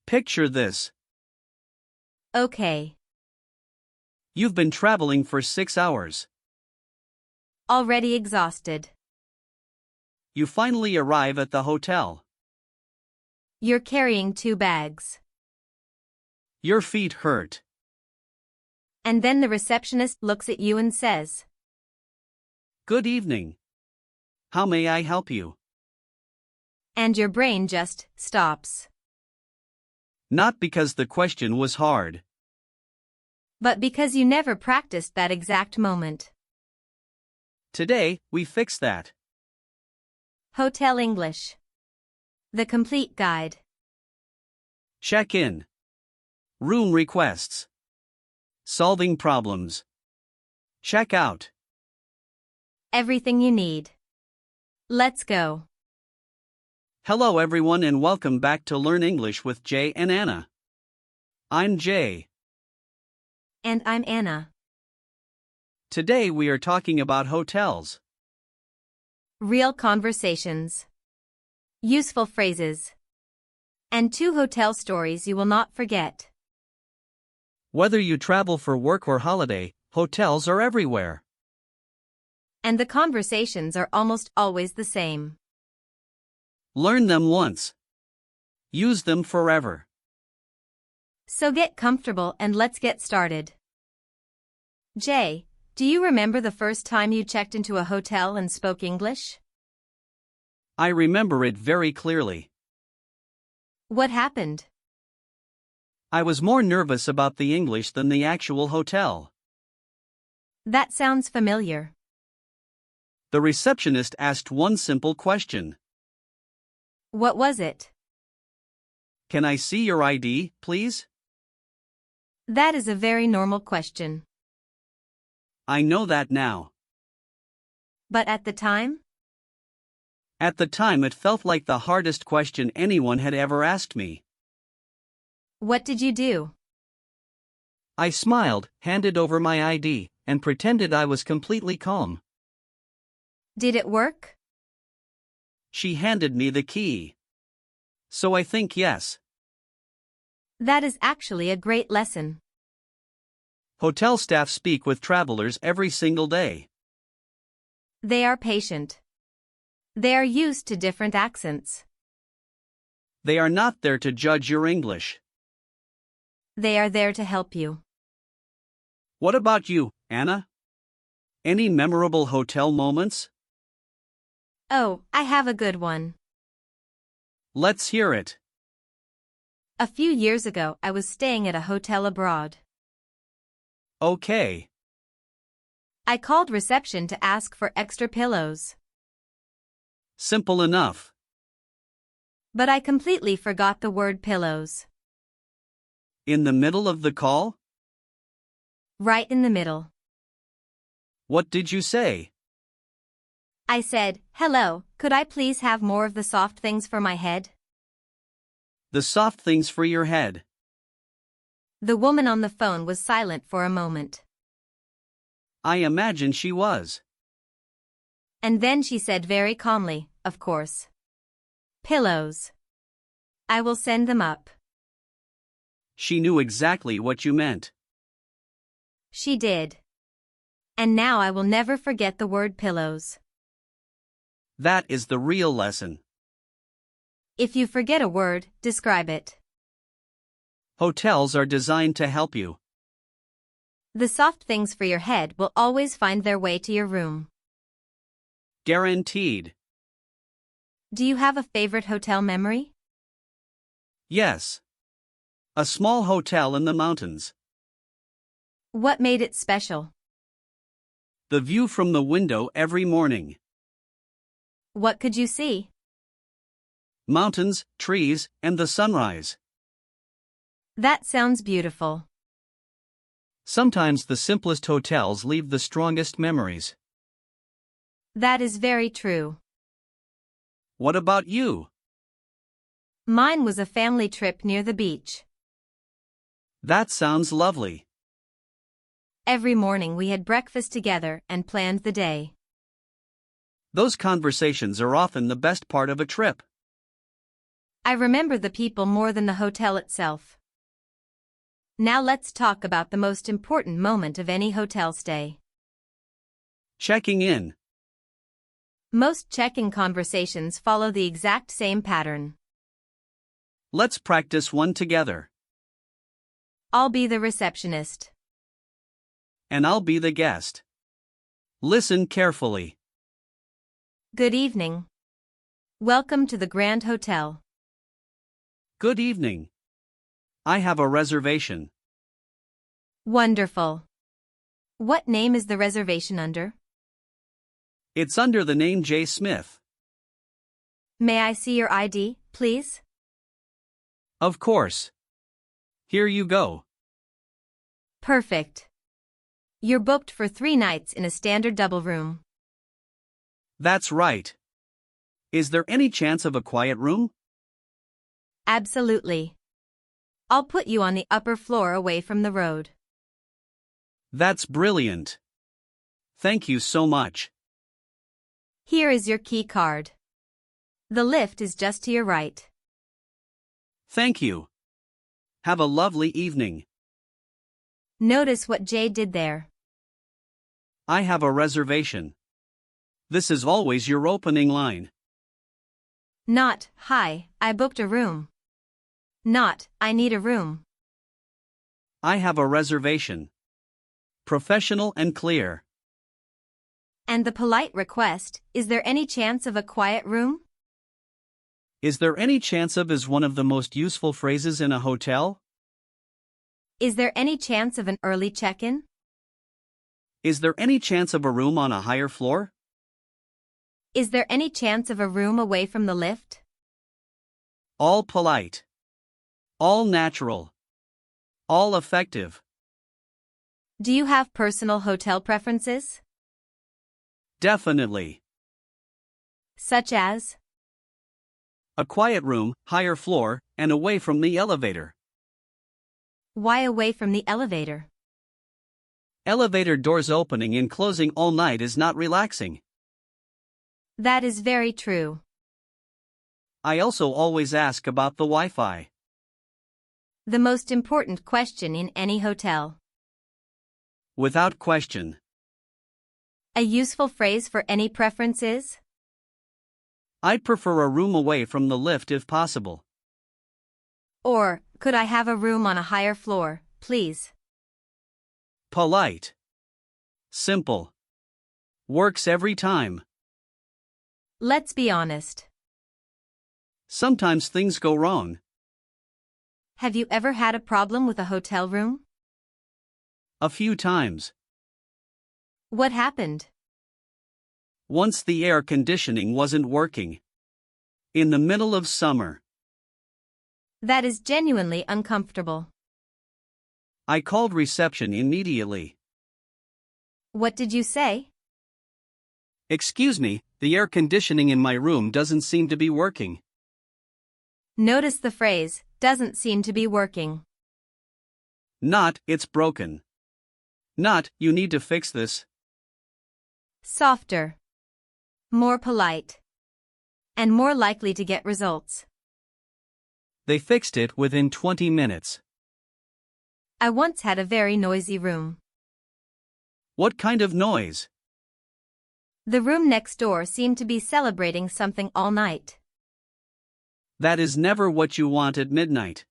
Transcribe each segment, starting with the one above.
Picture this. Okay. You've been traveling for 6 hours. Already exhausted. You finally arrive at the hotel. You're carrying 2 bags. Your feet hurt. And then the receptionist looks at you and says, Good evening. How may I help you? and your brain just stops. Not because the question was hard. But because you never practiced that exact moment. Today, we fix that. Hotel English. The complete guide. Check-in. Room requests. Solving problems. Check out. Everything you need. Let's go. Hello everyone and welcome back to Learn English with Jay and Anna. I'm Jay. And I'm Anna. Today we are talking about hotels. Real conversations. Useful phrases. And 2 hotel stories you will not forget. Whether you travel for work or holiday, hotels are everywhere. And the conversations are almost always the same. Learn them once. Use them forever. So get comfortable and let's get started. Jay, do you remember the first time you checked into a hotel and spoke English? I remember it very clearly. What happened? I was more nervous about the English than the actual hotel. That sounds familiar. The receptionist asked one simple question. What was it? Can I see your ID, please? That is a very normal question. I know that now. But at the time? At the time it felt like the hardest question anyone had ever asked me. What did you do? I smiled, handed over my ID, and pretended I was completely calm. Did it work? She handed me the key. So I think yes. That is actually a great lesson. Hotel staff speak with travelers every single day. They are patient. They are used to different accents. They are not there to judge your English. They are there to help you. What about you, Anna? Any memorable hotel moments? Oh, I have a good one. Let's hear it. A few years ago, I was staying at a hotel abroad. Okay. I called reception to ask for extra pillows. Simple enough. But I completely forgot the word pillows. In the middle of the call? Right in the middle. What did you say? I said, "Hello, could I please have more of the soft things for my head?" The soft things for your head. The woman on the phone was silent for a moment. I imagine she was. And then she said very calmly, "Of course. Pillows. I will send them up." She knew exactly what you meant. She did. And now I will never forget the word pillows. That is the real lesson. If you forget a word, describe it. Hotels are designed to help you. The soft things for your head will always find their way to your room. Guaranteed. Do you have a favorite hotel memory? Yes. A small hotel in the mountains. What made it special? The view from the window every morning. What could you see? Mountains, trees, and the sunrise. That sounds beautiful. Sometimes the simplest hotels leave the strongest memories. That is very true. What about you? Mine was a family trip near the beach. That sounds lovely. Every morning we had breakfast together and planned the day. Those conversations are often the best part of a trip. I remember the people more than the hotel itself. Now let's talk about the most important moment of any hotel stay. Checking in. Most check-in conversations follow the exact same pattern. Let's practice one together. I'll be the receptionist. And I'll be the guest. Listen carefully. Good evening. Welcome to the Grand Hotel. Good evening. I have a reservation. Wonderful. What name is the reservation under? It's under the name J. Smith. May I see your ID, please? Of course. Here you go. Perfect. You're booked for 3 nights in a standard double room. That's right. Is there any chance of a quiet room? Absolutely. I'll put you on the upper floor away from the road. That's brilliant. Thank you so much. Here is your key card. The lift is just to your right. Thank you. Have a lovely evening. Notice what Jay did there. I have a reservation. This is always your opening line. Not, hi, I booked a room. Not, I need a room. I have a reservation. Professional and clear. And the polite request, is there any chance of a quiet room? Is there any chance of is one of the most useful phrases in a hotel? Is there any chance of an early check-in? Is there any chance of a room on a higher floor? Is there any chance of a room away from the lift? All polite. All natural. All effective. Do you have personal hotel preferences? Definitely. Such as? A quiet room, higher floor, and away from the elevator. Why away from the elevator? Elevator doors opening and closing all night is not relaxing. That is very true. I also always ask about the Wi-Fi. The most important question in any hotel. Without question. A useful phrase for any preference is? I'd prefer a room away from the lift if possible. Or, could I have a room on a higher floor, please? Polite. Simple. Works every time. Let's be honest. Sometimes things go wrong. Have you ever had a problem with a hotel room? A few times. What happened? Once the air conditioning wasn't working. In the middle of summer. That is genuinely uncomfortable. I called reception immediately. What did you say? Excuse me, the air conditioning in my room doesn't seem to be working. Notice the phrase, doesn't seem to be working. Not, it's broken. Not, you need to fix this. Softer. More polite. And more likely to get results. They fixed it within 20 minutes. I once had a very noisy room. What kind of noise? The room next door seemed to be celebrating something all night. That is never what you want at midnight.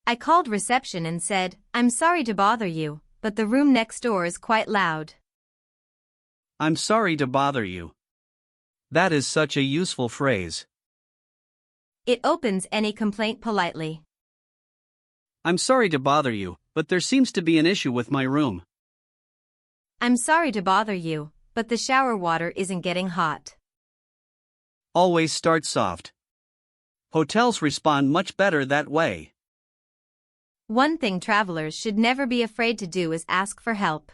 I called reception and said, I'm sorry to bother you, but the room next door is quite loud. I'm sorry to bother you. That is such a useful phrase. It opens any complaint politely. I'm sorry to bother you, but there seems to be an issue with my room. I'm sorry to bother you, but the shower water isn't getting hot. Always start soft. Hotels respond much better that way. One thing travelers should never be afraid to do is ask for help.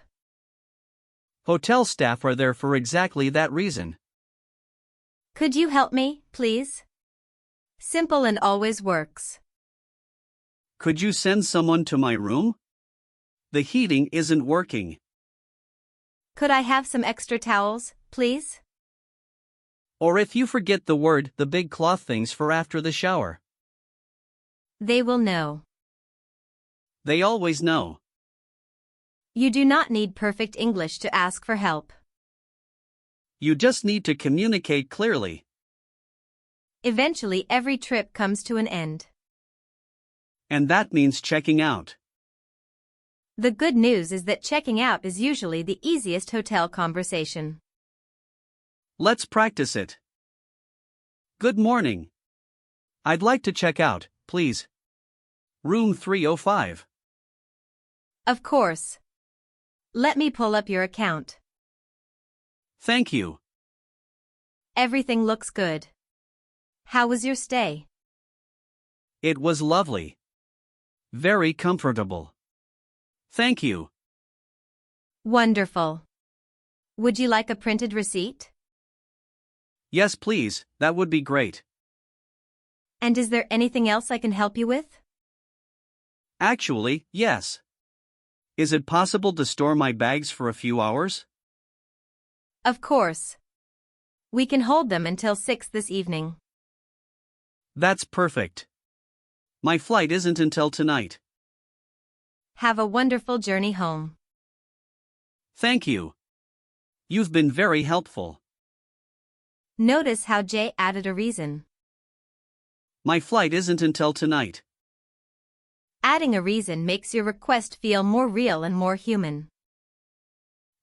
Hotel staff are there for exactly that reason. Could you help me, please? Simple and always works. Could you send someone to my room? The heating isn't working. Could I have some extra towels, please? Or if you forget the big cloth things for after the shower. They will know. They always know. You do not need perfect English to ask for help. You just need to communicate clearly. Eventually every trip comes to an end. And that means checking out. The good news is that checking out is usually the easiest hotel conversation. Let's practice it. Good morning. I'd like to check out, please. Room 305. Of course. Let me pull up your account. Thank you. Everything looks good. How was your stay? It was lovely. Very comfortable. Thank you. Wonderful. Would you like a printed receipt? Yes, please, that would be great. And is there anything else I can help you with? Actually, yes. Is it possible to store my bags for a few hours? Of course. We can hold them until 6 this evening. That's perfect. My flight isn't until tonight. Have a wonderful journey home. Thank you. You've been very helpful. Notice how Jay added a reason. My flight isn't until tonight. Adding a reason makes your request feel more real and more human.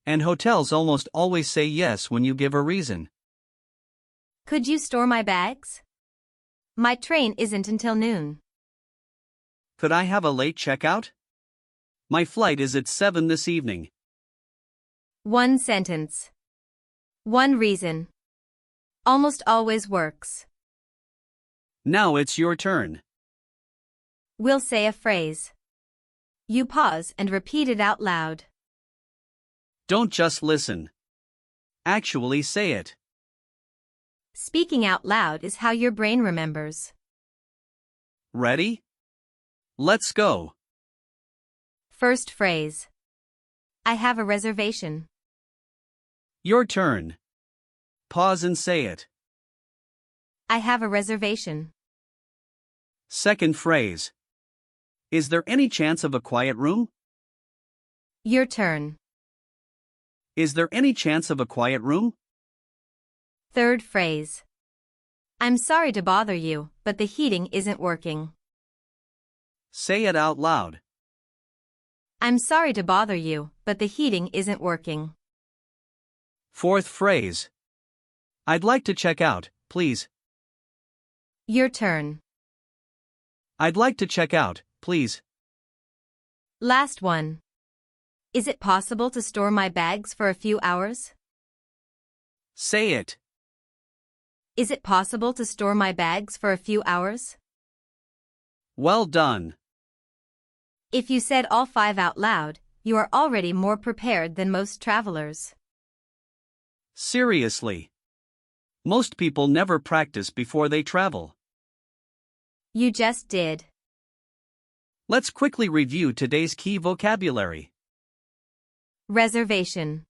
And hotels almost always say yes when you give a reason. Could you store my bags? My train isn't until noon. Could I have a late checkout? My flight is at 7 this evening. One sentence. One reason. Almost always works. Now it's your turn. We'll say a phrase. You pause and repeat it out loud. Don't just listen. Actually say it. Speaking out loud is how your brain remembers. Ready? Let's go. First phrase. I have a reservation. Your turn. Pause and say it. I have a reservation. Second phrase. Is there any chance of a quiet room? Your turn. Is there any chance of a quiet room? Third phrase. I'm sorry to bother you, but the heating isn't working. Say it out loud. I'm sorry to bother you, but the heating isn't working. Fourth phrase. I'd like to check out, please. Your turn. I'd like to check out, please. Last one. Is it possible to store my bags for a few hours? Say it. Is it possible to store my bags for a few hours? Well done. If you said all 5 out loud, you are already more prepared than most travelers. Seriously. Most people never practice before they travel. You just did. Let's quickly review today's key vocabulary. Reservation.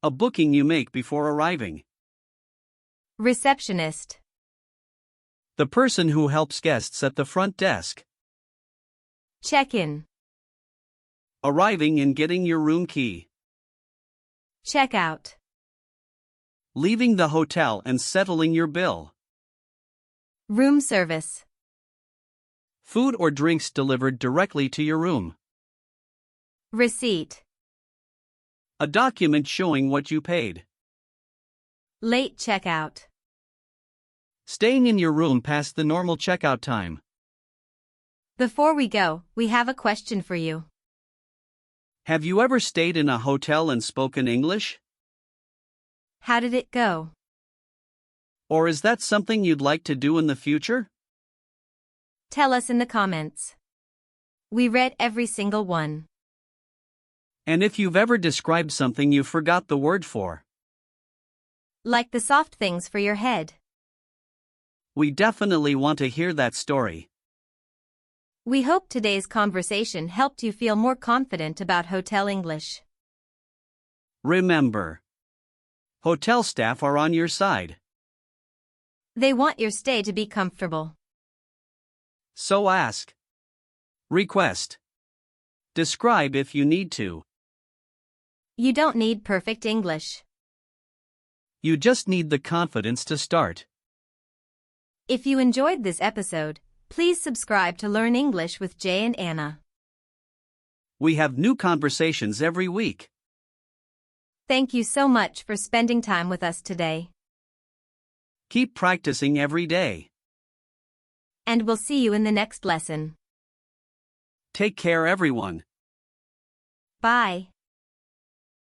A booking you make before arriving. Receptionist. The person who helps guests at the front desk. Check-in. Arriving and getting your room key. Check-out. Leaving the hotel and settling your bill. Room service. Food or drinks delivered directly to your room. Receipt. A document showing what you paid. Late checkout. Staying in your room past the normal checkout time. Before we go, we have a question for you. Have you ever stayed in a hotel and spoken English? How did it go? Or is that something you'd like to do in the future? Tell us in the comments. We read every single one. And if you've ever described something you forgot the word for. Like the soft things for your head. We definitely want to hear that story. We hope today's conversation helped you feel more confident about hotel English. Remember, Hotel staff are on your side. They want your stay to be comfortable. So ask. Request. Describe if you need to. You don't need perfect English. You just need the confidence to start. If you enjoyed this episode, please subscribe to Learn English with Jay and Anna. We have new conversations every week. Thank you so much for spending time with us today. Keep practicing every day. And we'll see you in the next lesson. Take care, everyone. Bye.